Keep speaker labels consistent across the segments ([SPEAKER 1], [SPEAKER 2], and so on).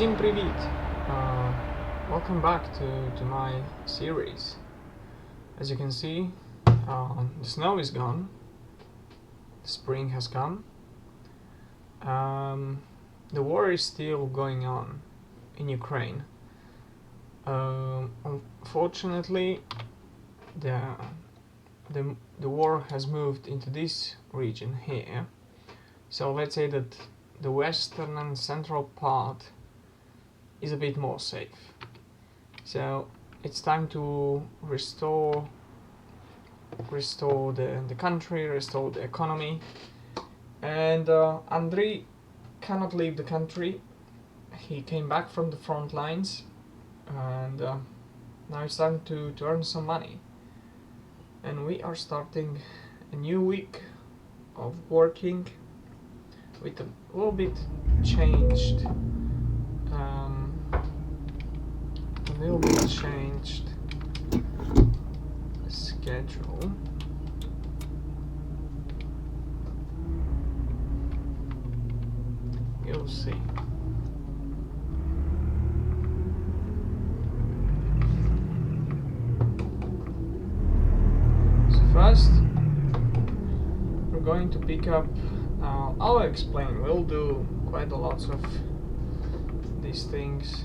[SPEAKER 1] Всім привіт! Welcome back to my series. As you can see, the snow is gone, the spring has come. The war is still going on in Ukraine. Unfortunately, the war has moved into this region here. So let's say that the western and central part is a bit more safe. So it's time to restore the country, restore the economy. And Andriy cannot leave the country. He came back from the front lines, and now it's time to earn some money. And we are starting a new week of working with a little bit changed schedule. You'll see. So first, we're going to pick up. I'll explain. We'll do quite a lot of these things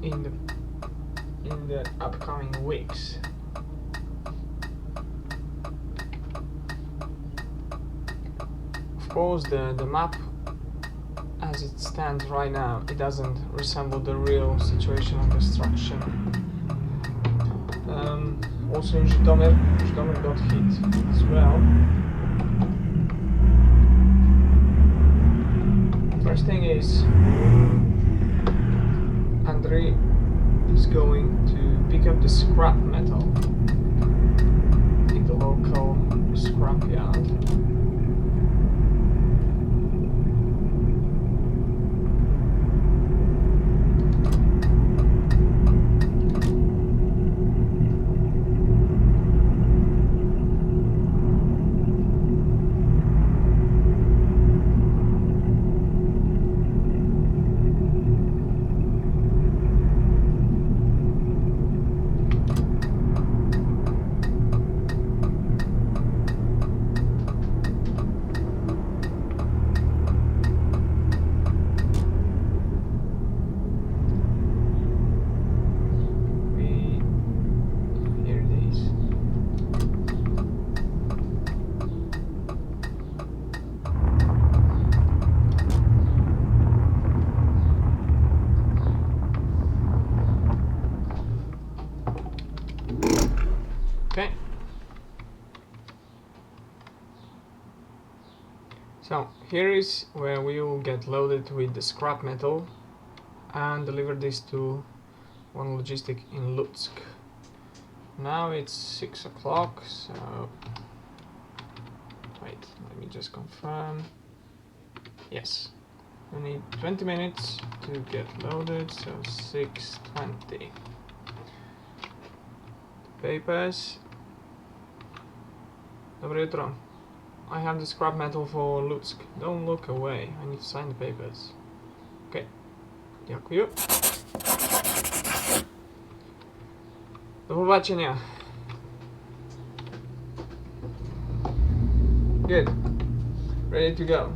[SPEAKER 1] in the upcoming weeks. Of course, the map as it stands right now, it doesn't resemble the real situation of destruction. Also in Zhytomyr got hit as well. First thing is, Andriy is going to pick up the scrap metal in the local scrapyard. Okay. So here is where we will get loaded with the scrap metal and deliver this to one logistic in Lutsk. Now it's 6 o'clock, so wait, let me just confirm. Yes, we need 20 minutes to get loaded, so 6:20. Papers. Доброе утро. I have the scrap metal for Lutsk. Don't look away. I need to sign the papers. Okay. Дякую. До побачення. Good. Ready to go.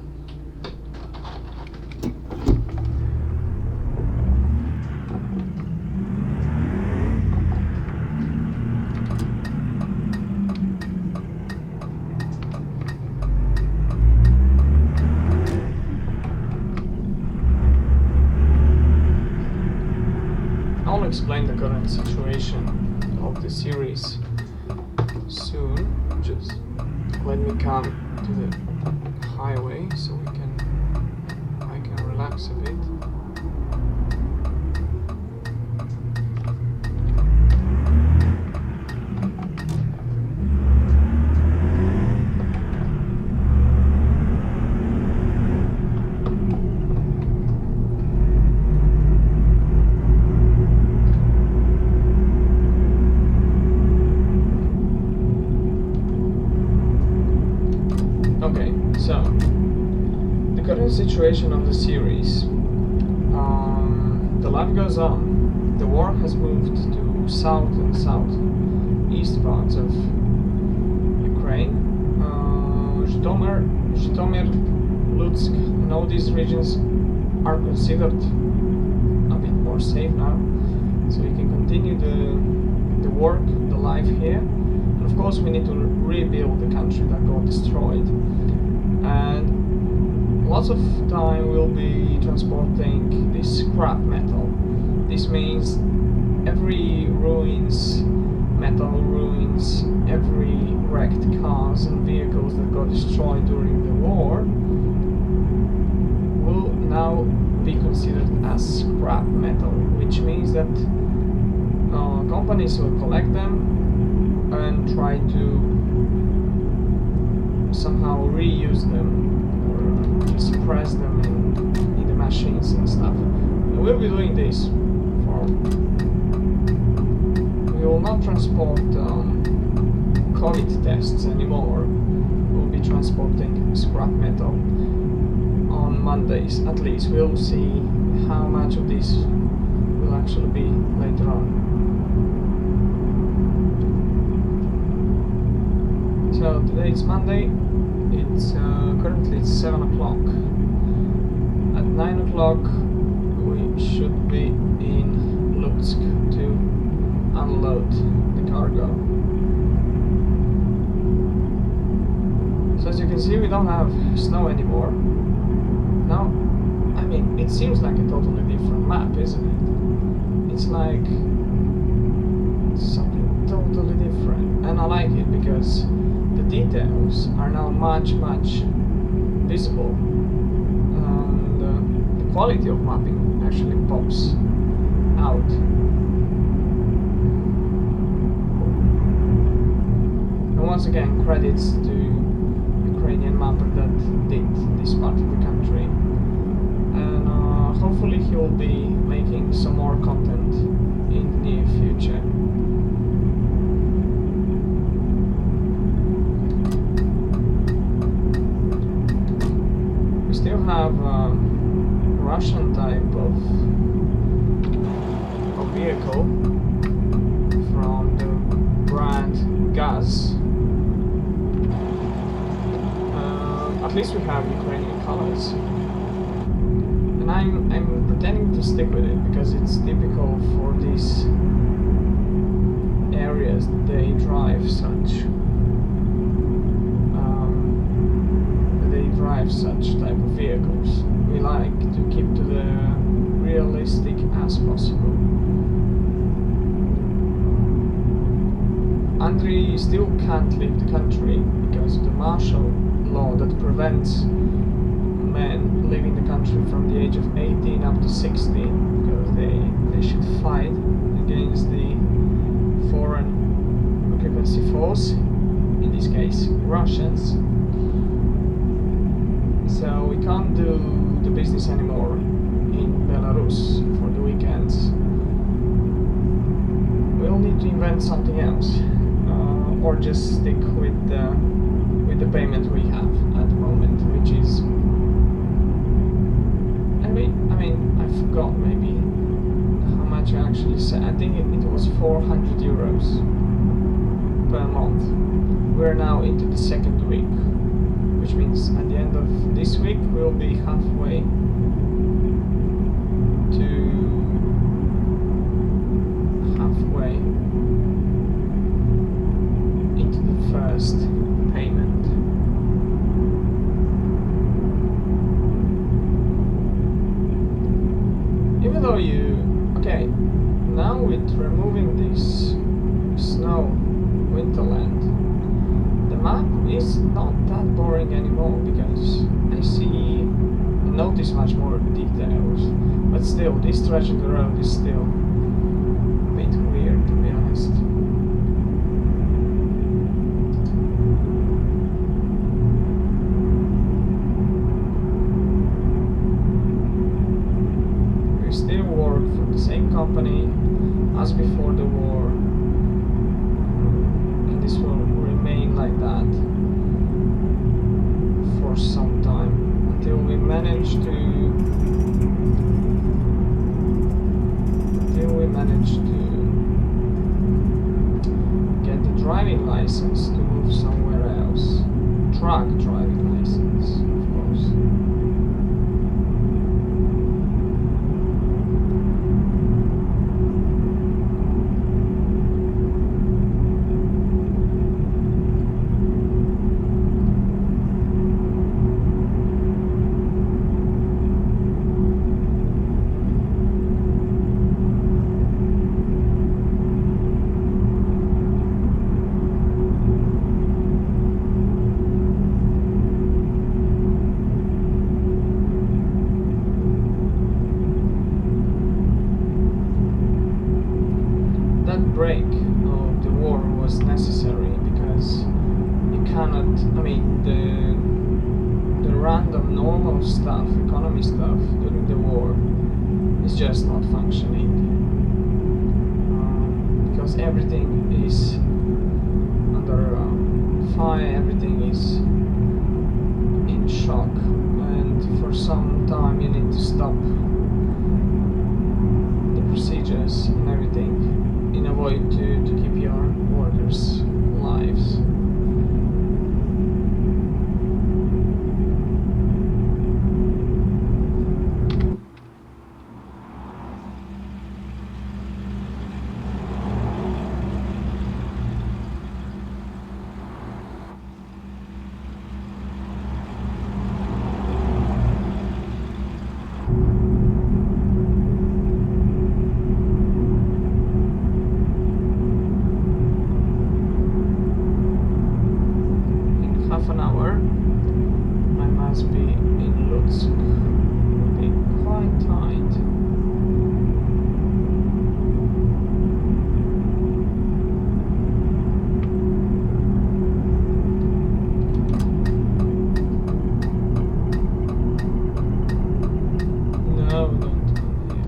[SPEAKER 1] I'll explain the current situation of the series soon. Just let me come to the highway so I can relax a bit. So, the current situation of the series. The life goes on. The war has moved to south and southeast parts of Ukraine. Zhytomyr, Lutsk, and all these regions are considered a bit more safe now. So we can continue the work, the life here. And of course we need to rebuild the country that got destroyed. And lots of time we'll be transporting this scrap metal. This means every ruins, metal ruins, every wrecked cars and vehicles that got destroyed during the war will now be considered as scrap metal, which means that companies will collect them and try to somehow reuse them or just press them in the machines and stuff. And we'll be doing this for. We will not transport COVID tests anymore. We'll be transporting scrap metal on Mondays at least. We'll see how much of this will actually be later on. So today it's Monday. It's currently it's 7 o'clock. At 9 o'clock we should be in Lutsk to unload the cargo. So as you can see, we don't have snow anymore. Now, I mean, it seems like a totally different map, isn't it? It's like something totally different, and I like it because the details are now much visible, and the quality of mapping actually pops out. And once again, credits to Ukrainian mapper that did this part of the country, and hopefully he will be making some more content in the near future. We still have Russian type of vehicle from the brand Gazelle. At least we have Ukrainian colors, and I'm pretending to stick with it because it's typical for these areas that they drive such type of vehicles. We like to keep to the realistic as possible. Andriy still can't leave the country because of the martial law that prevents men leaving the country from the age of 18 up to 16, because they should fight against the foreign occupancy force, in this case Russians. So we can't do the business anymore in Belarus for the weekends. We'll need to invent something else, or just stick with the payment we have at the moment, which is, I forgot maybe how much I actually said. I think it was 400 euros per month. We're now into the second week, which means at the end of this week we'll be halfway into the first payment. Even though now with removing this snow winterland, the map is not that boring anymore because I notice much more details, but still this stretch of the road is still a bit weird, to be honest. We still work for the same company as before the war, and this will remain like that for some driving license to move somewhere else. Truck driving license, of course. Break of the war was necessary because you cannot, I mean, the random normal stuff, economy stuff during the war is just not functioning, because everything is under fire, everything is in shock, and for some time you need to stop the procedures and everything in a way to keep your workers' lives. Half an hour, I must be in Lutsk. Will be quite tight. No, don't come here.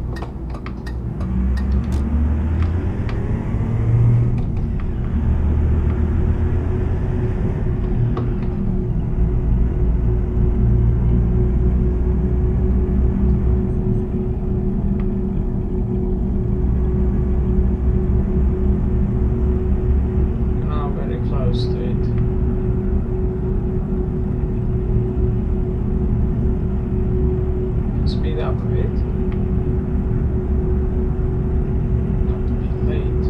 [SPEAKER 1] Close to it. Speed up a bit. Not to be late.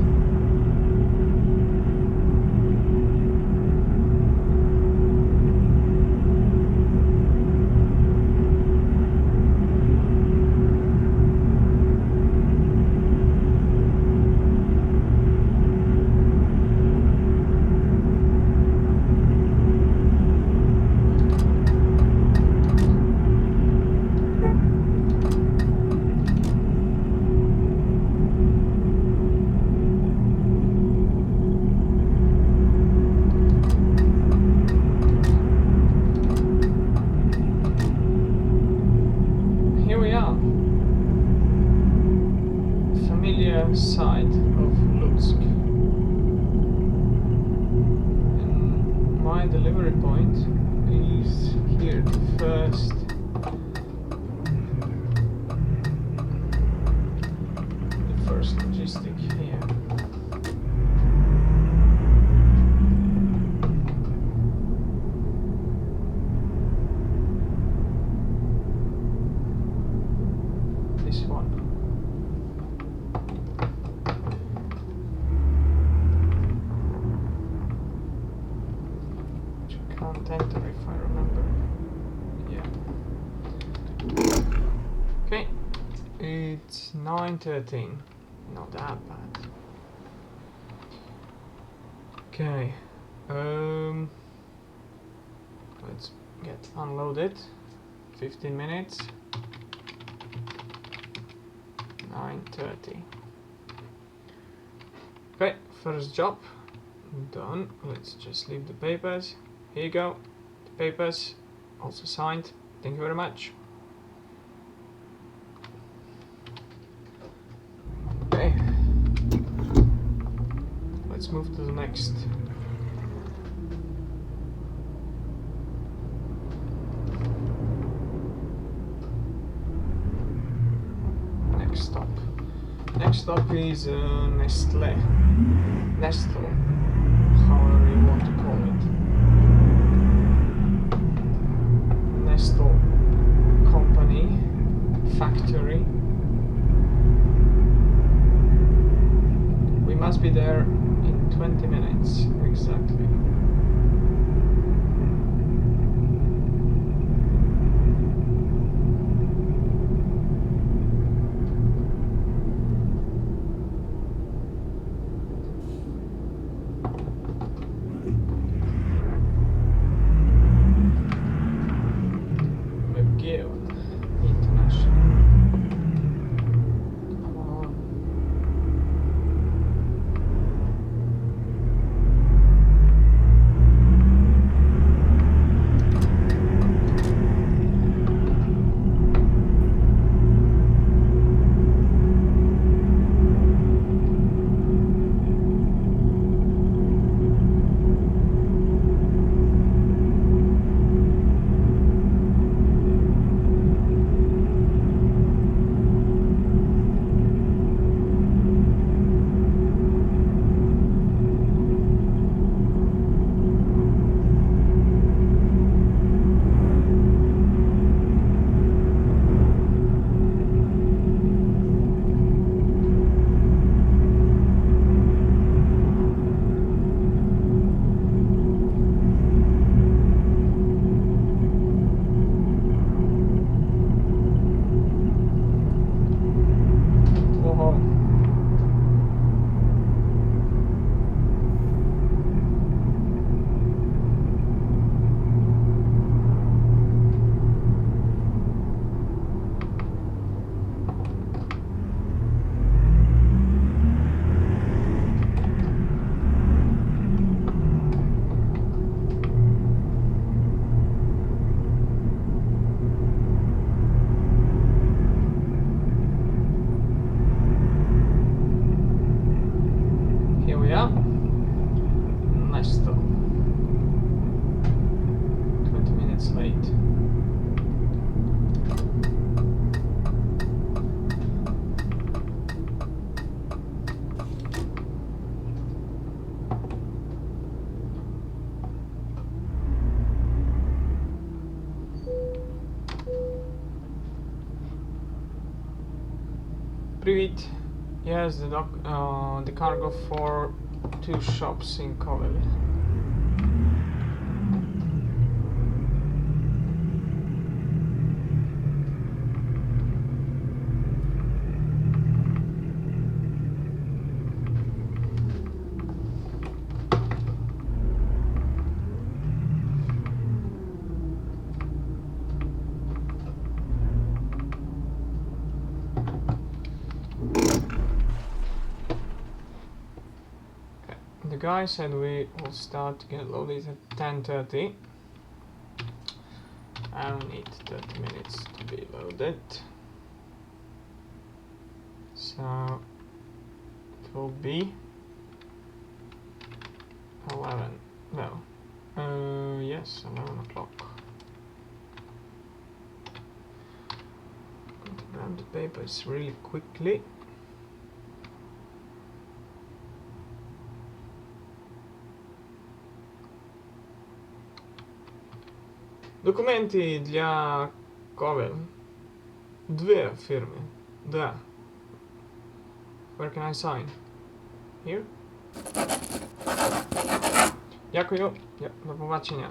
[SPEAKER 1] Side of Lutsk, and my delivery point is here, the first logistic here. This one. Can't enter if I remember. Yeah. Okay. It's 9:13. Not that bad. Okay. Let's get unloaded. 15 minutes. 9:30. Okay, first job done. Let's just leave the papers. Here you go, the papers, also signed. Thank you very much. Okay, let's move to the next. Next stop. Next stop is Nestle. must be there in 20 minutes exactly. Привіт. Yes, the cargo for 2 shops in Kovel. The guy said we will start to get loaded at 10:30. I don't need 30 minutes to be loaded. So it will be 11. No. Yes, 11 o'clock. I'm going to grab the papers really quickly. Документи для Kovel. 2 фирми. Да. Where can I sign? Here? Дякую. До побачення.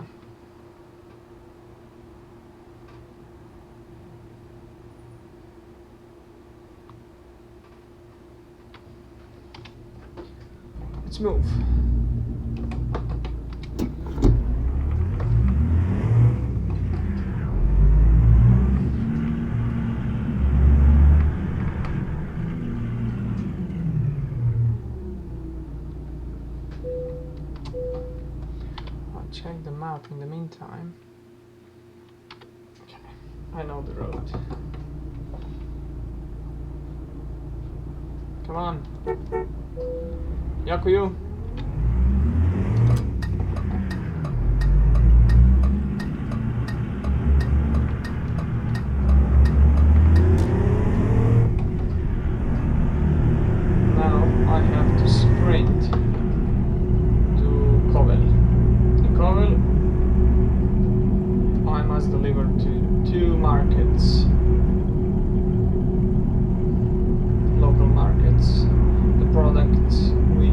[SPEAKER 1] Let's move. Check the map in the meantime. Okay, I know the road. Come on. Дякую. Now I have to sprint to Kovel. Kovel, I must deliver to 2 markets, local markets, the products we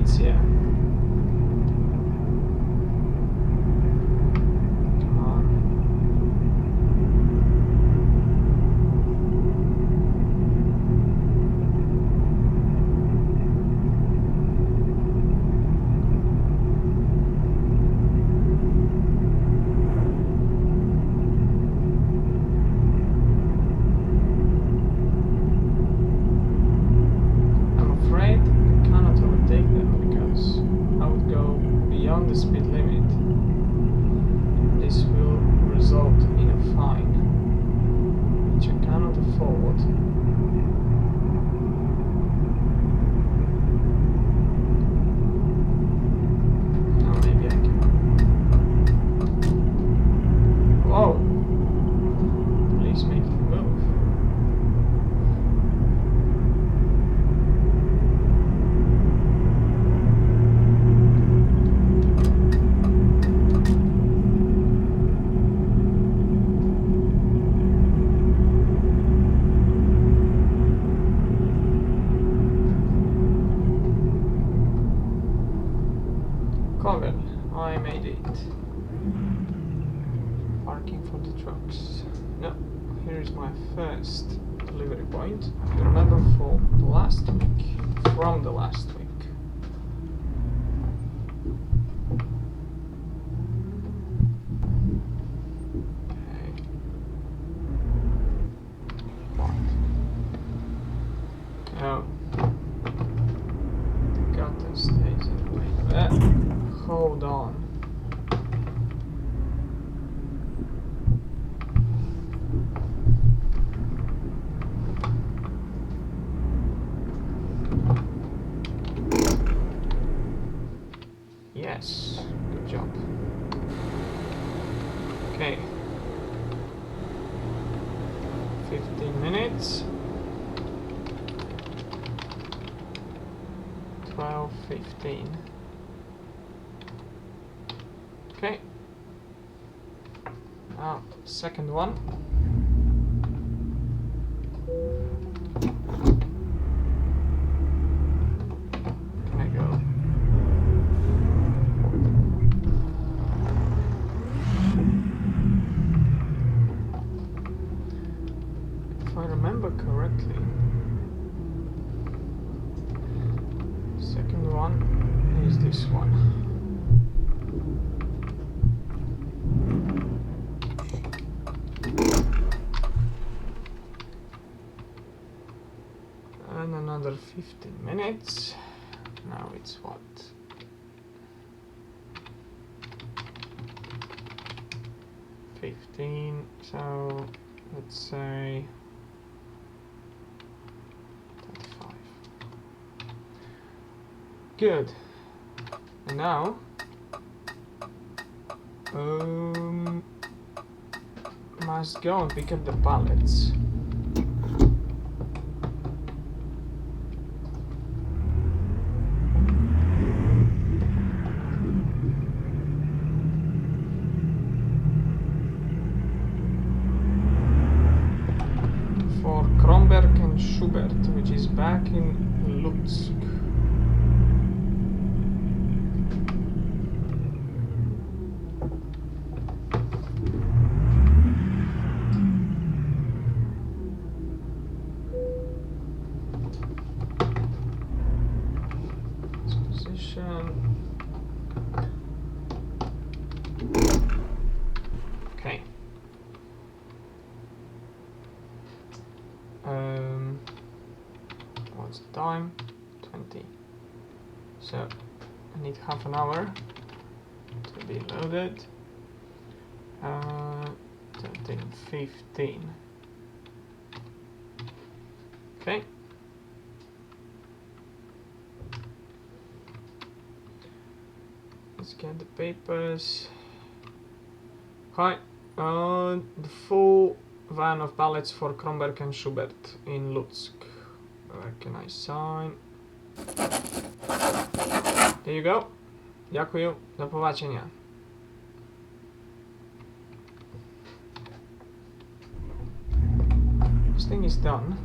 [SPEAKER 1] minutes, yeah. Come on. The speed limit. This will result in a fine, which I cannot afford. Now maybe I can. Whoa! Police making a move. I made it. Parking for the trucks. No, here is my first delivery point. You remember from the last week. Okay. What? Oh. The gutter stays in the way there. Hold on. Yes, good job. Okay. 15 minutes. 12:15. Okay. Now, second one. Can I go? If I remember correctly, second one is this one. And another 15 minutes. Now it's what? $15, so let's say 35. Good. And now must go and pick up the pallets. Schubert, which is back in Lutsk. Position. Okay. What's the time? 20. So I need half an hour to be loaded. 13:15. Okay. Let's get the papers. Hi. The full van of pallets for Kromberg and Schubert in Lutsk. Where can I sign? There you go. Дякую. До побачення. This thing is done.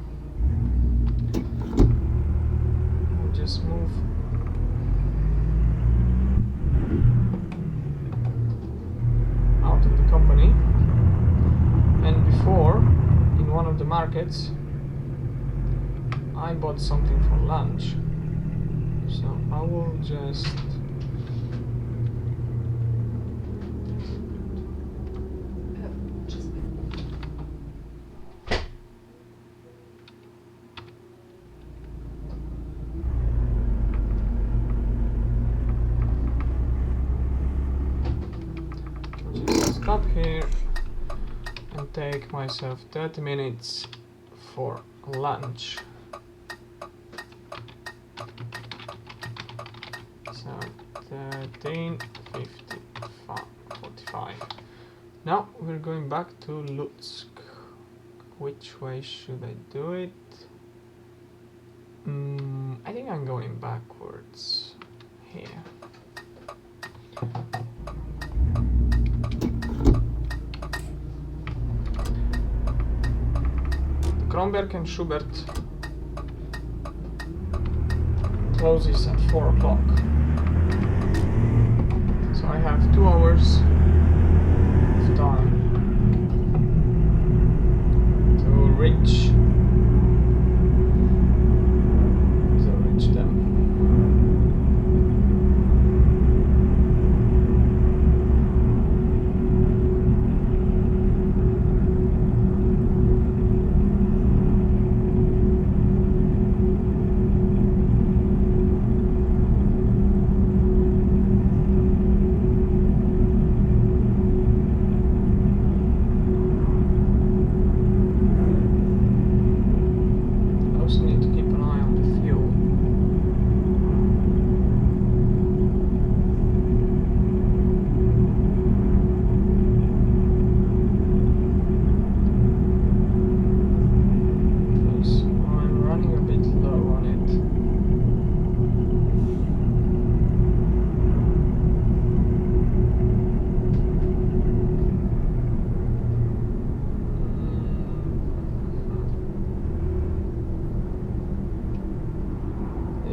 [SPEAKER 1] I'll just move from the markets, I bought something for lunch. So I will just stop here and take myself 30 minutes for lunch. So 13:45. Now we're going back to Lutsk. Which way should I do it? I think I'm going backwards here. Kronberg and Schubert closes at 4 o'clock. So I have 2 hours of time to reach them.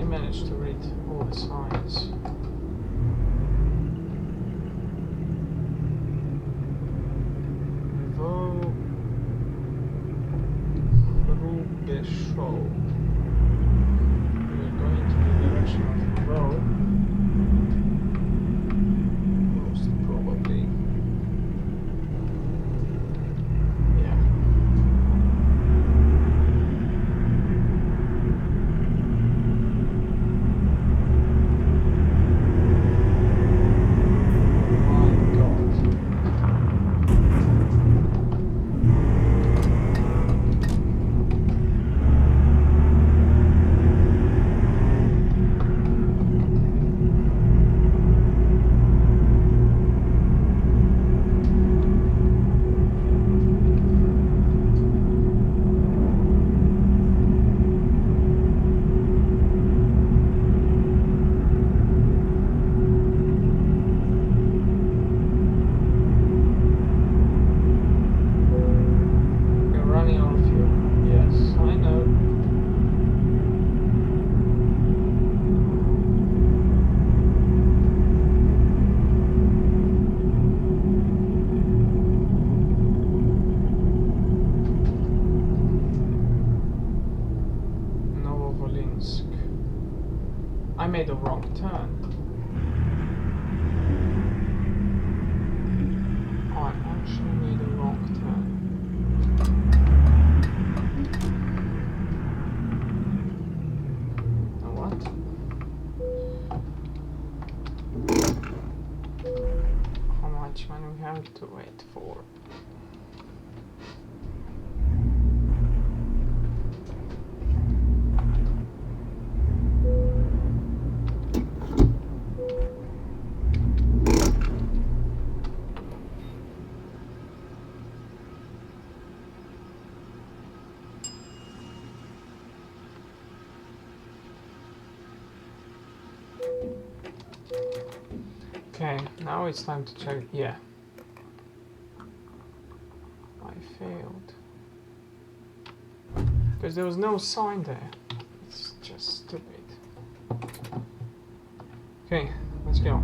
[SPEAKER 1] Managed to read all the signs. Rubeshow. We're going to the direction of Row. Most probably. Yeah. I made a wrong turn. I actually made a wrong turn. Now what? How much money we have to wait for? Okay, now it's time to check. Yeah. I failed. Because there was no sign there. It's just stupid. Okay, let's go.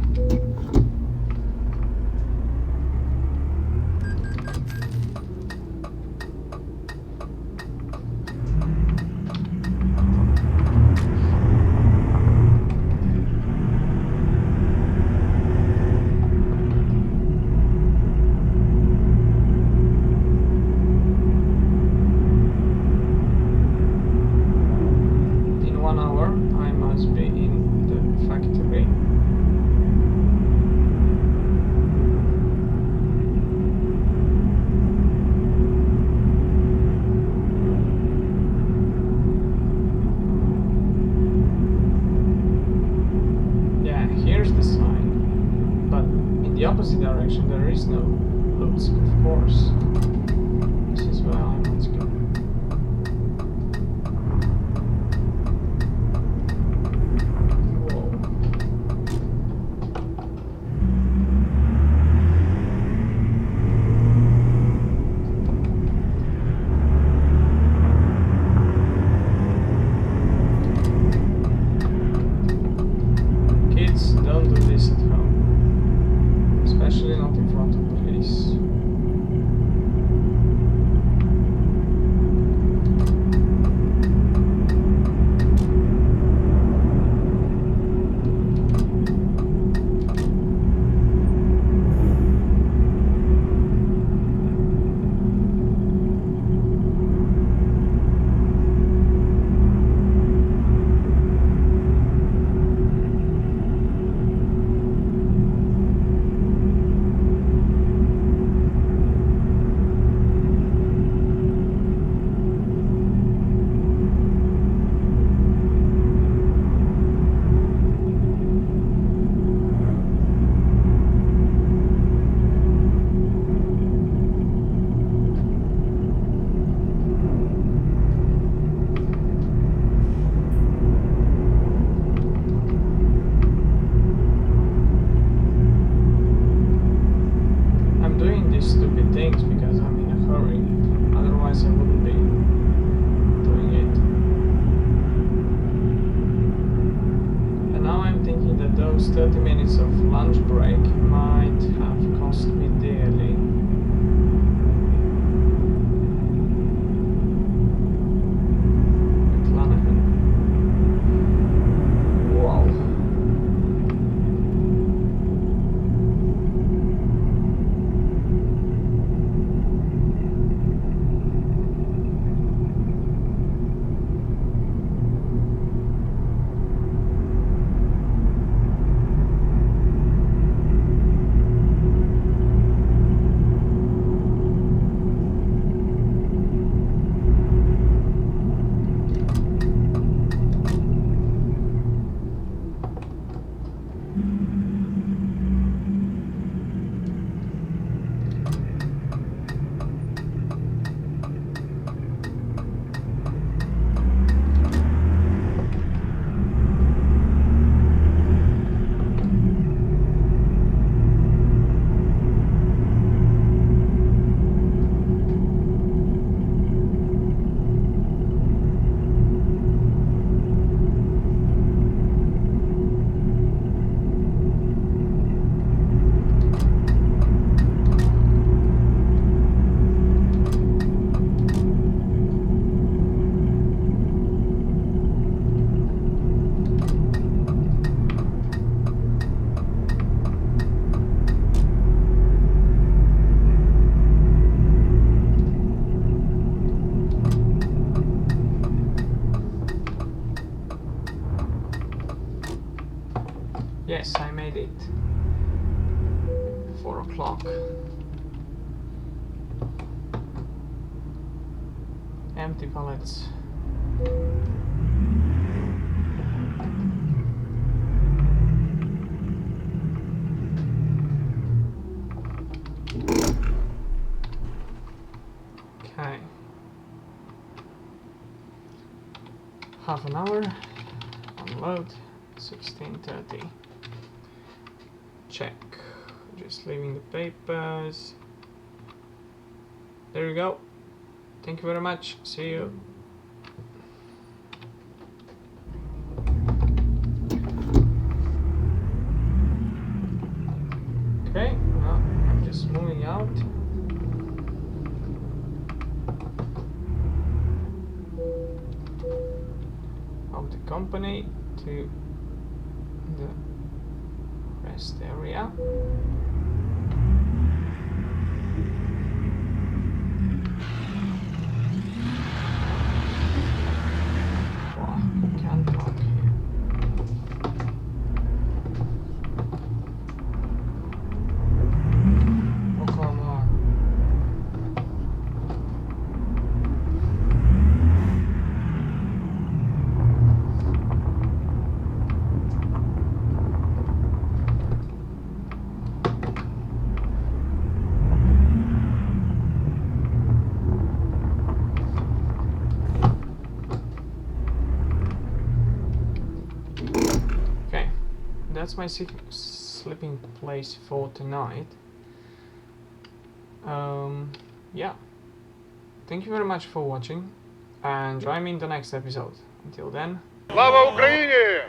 [SPEAKER 1] must be in the factory. Yeah, here's the sign. But in the opposite direction there is no Lutsk, of course. This is where I must go. Don't do this at home, especially not in front of police. Stupid things because I'm in a hurry, otherwise I wouldn't be doing it. And now I'm thinking that those 30 minutes of lunch break might have cost me dearly. Yes, I made it. 4 o'clock. Empty pallets. Okay. Half an hour. Unload. 16:30. Check. Just leaving the papers. There you go. Thank you very much. See you. Okay, now I'm just moving out. Of the company to the rest area. Wow, can't talk here. that's my sleeping place for tonight. Yeah. Thank you very much for watching, and join me in the next episode. Until then.
[SPEAKER 2] Слава Україні!